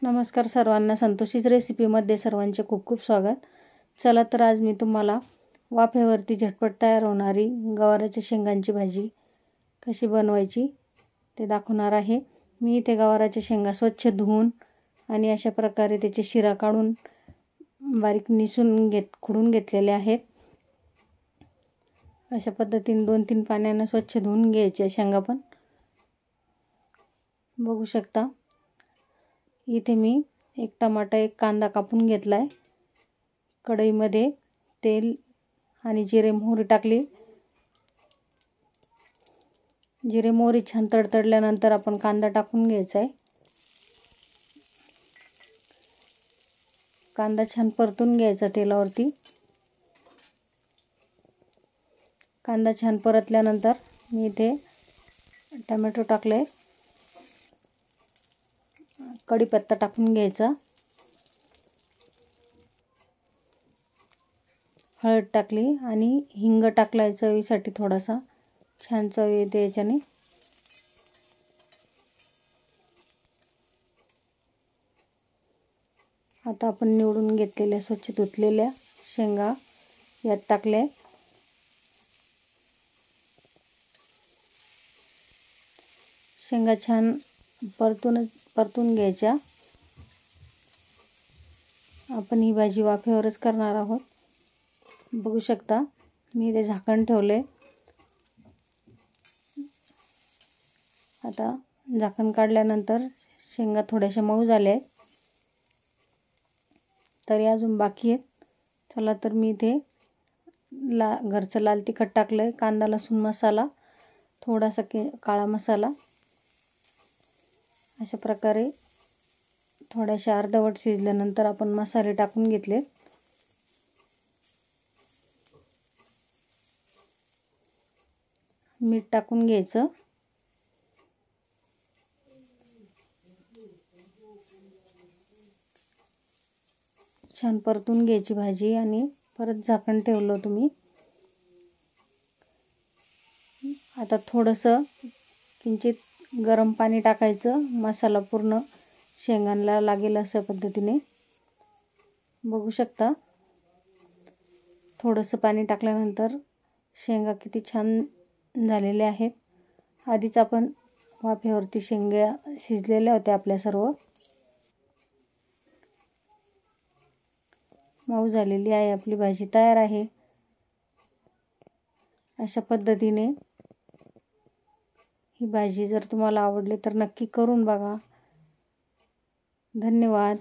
नमस्कार सर्वांना, संतोषीच रेसिपीमध्ये सर्वांचे खूप खूप स्वागत। चला तर आज मी तुम्हाला वाफेवरती झटपट तयार होणारी गवाराच्या शेंगांची भाजी कशी बनवायची ते दाखवणार आहे। मी इथे गवाराच्या शेंगा स्वच्छ धुवून आणि अशा प्रकारे त्याचे शिरा काढून बारीक खुडून घेतलेले आहेत। अशा पद्धतीने 2-3 पाण्याने स्वच्छ धुवून घ्यायचे शेंगा पण बघू शकता। इथे मी एक टमाटा, एक कांदा कापून घेतलाय। कढईमध्ये तेल आणि जिरे मोहरी टाकली। जिरे मोहरी छान तडतडल्यानंतर आपण कांदा टाकून घ्यायचा आहे। कांदा छान परतून घ्यायचा तेलावरती। कांदा छान परतल्यानंतर मी इथे टोमॅटो टाकले, कढीपत्ता टाकून घ्यायचा, हळद टाकली आणि हिंग टाकलाय चवीसाठी थोडासा, छान चव येते याच्याने। आता आपण निवडून घेतलेल्या स्वच्छ धुतलेल्या शेंगा यात टाकले। शेंगा छान परतून घ्यायच्या। आपण ही भाजी वाफेवरच करणार आहोत। बघू शकता मी ते झाकण ठेवले। आता झाकण काढल्यानंतर शेंगा थोड्याशा मऊ झाल्या आहेत, तरी अजून बाकी आहेत। चला तर मी इथे घरचं लाल तिखट टाकलंय, कांदा लसूण मसाला, थोडासा काळा मसाला, अशा प्रकारे थोड्याशा अर्धवट शिजल्यानंतर आपण मसाले टाकून घेतले। मीठ टाकून घ्यायचं। छान परतून घ्यायची भाजी आणि परत झाकण ठेवलं तुम्ही। आता थोडंसं किंचित गरम पाणी टाकायचं, मसाला पूर्ण शेंगांना लागेल अशा पद्धतीने। बघू शकता थोडंसं पाणी टाकल्यानंतर शेंगा किती छान झालेले आहेत। आधीच आपण वाफेवरती शेंगा शिजलेल्या होत्या आपल्या सर्व। मऊ झालेली आहे आपली भाजी, तयार आहे। अशा पद्धतीने ही भाजी जर तुम्हाला आवडली तर नक्की करून बघा। धन्यवाद।